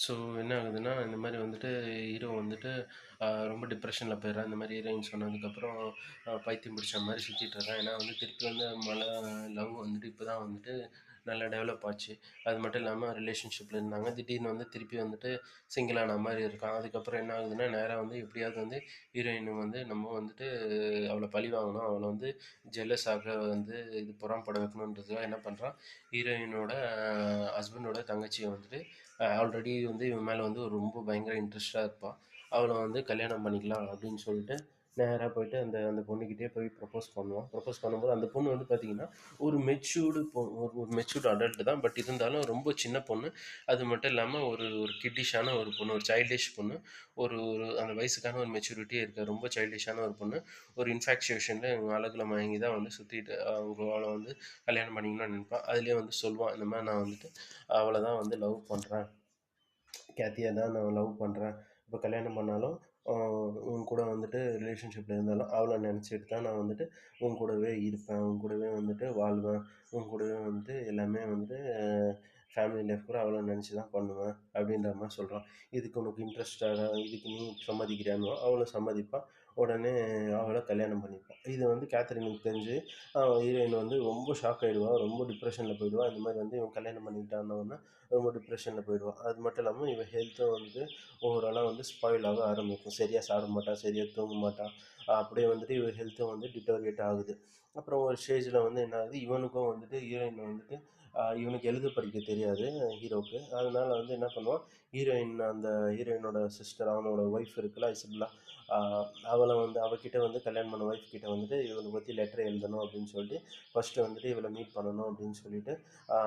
So என்ன ஆகுதுன்னா, இந்த மாரி வந்துட்டு ஹீரோ வந்துட்டு ரொம்ப டிப்ரஷன்ல போயிடுறான். இந்த மாரி ஹீரோயின் சொன்னதுக்கப்புறம் பைத்தியம் பிடிச்ச மாரி சுத்திட்டு இருக்கான். ஏன்னா வந்து திருப்பி வந்து லவ் வந்துட்டு இப்ப தான் வந்துட்டு நல்லா டெவலப் ஆச்சு. அது மட்டும் இல்லாம ரிலேஷன்ஷிப்ல இருந்தாங்க. திடீர்னு வந்து திருப்பி வந்துட்டு சிங்கிள் ஆன மாரி இருக்கான். அதுக்கப்புறம் என்ன ஆகுதுன்னா, நேரா வந்து எப்படியாவது வந்து ஹீரோயின் வந்து நம்ம வந்துட்டு அவள பழி வாங்கணும். அவள வந்து ஜெலஸ் ஆக வந்து இது பொறாமப்பட வைக்கணுன்றதுக்காக என்ன பண்றான், ஹீரோயினோட ஹஸ்பண்டோட தங்கச்சிய வந்துட்டு ஆல்ரெடி வந்து இவன் மேலே வந்து ஒரு ரொம்ப பயங்கர இன்ட்ரெஸ்டாக இருப்பான். அவளை வந்து கல்யாணம் பண்ணிக்கலாம் அப்படின்னு சொல்லிட்டு நேராக போயிட்டு அந்த அந்த பொண்ணுக்கிட்டே போய் ப்ரப்போஸ் பண்ணுவான். ப்ரப்போஸ் பண்ணும்போது அந்த பொண்ணு வந்து பார்த்தீங்கன்னா ஒரு மெச்சூர்டு ஒரு மெச்சூர்டு அடல்ட் தான். பட் இருந்தாலும் ரொம்ப சின்ன பொண்ணு. அது மட்டும் இல்லாமல் ஒரு ஒரு கிட்டிஷான ஒரு பொண்ணு, ஒரு சைல்டிஷ் பொண்ணு. ஒரு ஒரு அந்த வயசுக்கான ஒரு மெச்சூரிட்டியே இருக்க ரொம்ப சைல்டிஷான ஒரு பொண்ணு. ஒரு இன்ஃபாக்சுவேஷனில் இவங்க அழகுல மயங்கி தான் வந்து சுற்றிட்டு அவளை வந்து கல்யாணம் பண்ணிக்கணும்னு நினைப்பான். அதுலேயே வந்து சொல்லுவான், இந்த மாதிரி நான் வந்துட்டு அவளை தான் வந்து லவ் பண்ணுறேன், கேத்தியை தான் நான் லவ் பண்ணுறேன். இப்போ கல்யாணம் பண்ணாலும் உன் கூட வந்துட்டு ரிலேஷன்ஷிப்பில் இருந்தாலும் அவளை நினச்சிட்டு தான் நான் வந்துட்டு உன் கூடவே இருப்பேன், உன் கூடவே வந்துட்டு வாழ்வேன், உன் கூடவே வந்துட்டு எல்லாமே வந்துட்டு ஃபேமிலி லைஃப் கூட அவளை நினச்சி தான் பண்ணுவேன் அப்படின்ற மாதிரி சொல்கிறான். இதுக்கு உனக்கு இன்ட்ரெஸ்டாக, இதுக்கு நீ சம்மதிக்கிறியான்னு அவளும் சம்மதிப்பா. உடனே அவளை கல்யாணம் பண்ணிப்பான். இது வந்து கேத்தரினுக்கு தெரிஞ்சு ஹீரோயின் வந்து ரொம்ப ஷாக் ஆகிடுவா, ரொம்ப டிப்ரெஷனில் போயிடுவா. இந்த மாதிரி வந்து இவன் கல்யாணம் பண்ணிக்கிட்டான்னொன்னே ரொம்ப டிப்ரெஷனில் போயிடுவான். அது மட்டும் இல்லாமல் இவன் ஹெல்த்தும் வந்து ஓவராலாக வந்து ஸ்பாயில் ஆக ஆரம்பிக்கும். சரியாக சாப்பிட மாட்டான், சரியாக தூங்க மாட்டான். அப்படியே வந்துட்டு இவன் ஹெல்த்தும் வந்து டிட்டோரியேட் ஆகுது. அப்புறம் ஒரு ஸ்டேஜில் வந்து என்ன ஆகுது, இவனுக்கும் வந்துட்டு ஹீரோயின் வந்துட்டு இவனுக்கு எழுத படிக்க தெரியாது ஹீரோவுக்கு. அதனால வந்து என்ன பண்ணுவான், அந்த ஹீரோயினோட சிஸ்டர், அவனோட ஒய்ஃப் இருக்குல்ல ஐசபெல்லா, அவளை வந்து அவகிட்ட வந்து கல்யாணம் பண்ண ஒய்ஃப் கிட்ட வந்துட்டு இவனை பற்றி லெட்டர் எழுதணும் அப்படின்னு சொல்லிட்டு ஃபஸ்ட்டு வந்துட்டு இவளை மீட் பண்ணணும் அப்படின்னு சொல்லிட்டு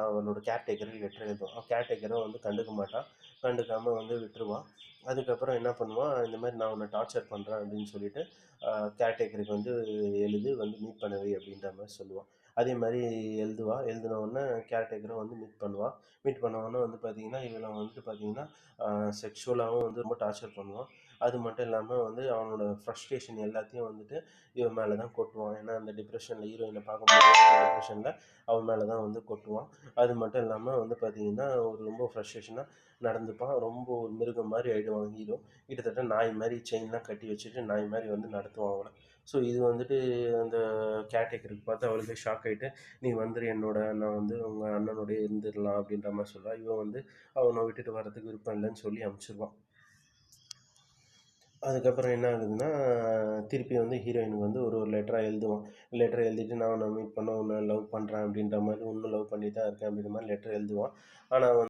அவனோட கேர்டேக்கருக்கு லெட்டர் எழுதுவான். கேர்டேக்கரும் வந்து கண்டுக்க மாட்டான். கண்டுக்காமல் வந்து விட்டுருவான். அதுக்கப்புறம் என்ன பண்ணுவான், இந்த மாதிரி நான் உன்னை டார்ச்சர் பண்ணுறேன் அப்படின்னு சொல்லிட்டு கேர்டேக்கருக்கு வந்து எழுதி வந்து மீட் பண்ண வை அப்படின்ற மாதிரி சொல்லுவான். அதே மாதிரி எழுதுவா. எழுதின உடனே கேர்டேக்கரும் வந்து மீட் பண்ணுவான். மீட் பண்ண உடனே வந்து பார்த்தீங்கன்னா இவனை வந்துட்டு பார்த்தீங்கன்னா செக்ஷுவலாகவும் வந்து ரொம்ப டார்ச்சர் பண்ணுவான். அது மட்டும் இல்லாமல் வந்து அவனோட ஃப்ரஸ்ட்ரேஷன் எல்லாத்தையும் வந்துட்டு இவன் மேலே தான் கொட்டுவான். ஏன்னா அந்த டிப்ரெஷனில் ஹீரோயினை பார்க்கும்போது டிப்ரெஷனில் அவன் மேலே தான் வந்து கொட்டுவான். அது மட்டும் இல்லாமல் வந்து பார்த்தீங்கன்னா ஒரு ரொம்ப ஃப்ரஸ்ட்ரேஷனாக நடந்துப்பான். ரொம்ப ஒரு மிருகம் மாதிரி ஆகிடுவான் ஹீரோ. கிட்டத்தட்ட நாய் மாதிரி செயின்லாம் கட்டி வச்சுட்டு நாய் மாதிரி வந்து நடத்துவான் அவனை. ஸோ இது வந்துட்டு அந்த கேர்டேக்கருக்கு பார்த்து அவளுக்கே ஷாக் ஆகிட்டு, நீ வந்துரு என்னோட, நான் வந்து உங்கள் அண்ணனோடய இருந்துடலாம் அப்படின்ற மாதிரி சொல்லுவா. இவன் வந்து அவனை விட்டுட்டு வரதுக்கு விருப்பம் இல்லைன்னு சொல்லி அனுப்பிச்சிடுவான். அதுக்கப்புறம் என்ன ஆகுதுன்னா, திருப்பி வந்து ஹீரோயினுக்கு வந்து ஒரு ஒரு லெட்டரா எழுதுவான். லெட்டர் எழுதிட்டு நான் உன்னை மீட் பண்ண, உன்னை லவ் பண்ணுறேன் அப்படின்ற மாதிரி, இன்னும் லவ் பண்ணி தான் இருக்கேன் அப்படின்ற மாதிரி லெட்டர் எழுதுவான். ஆனா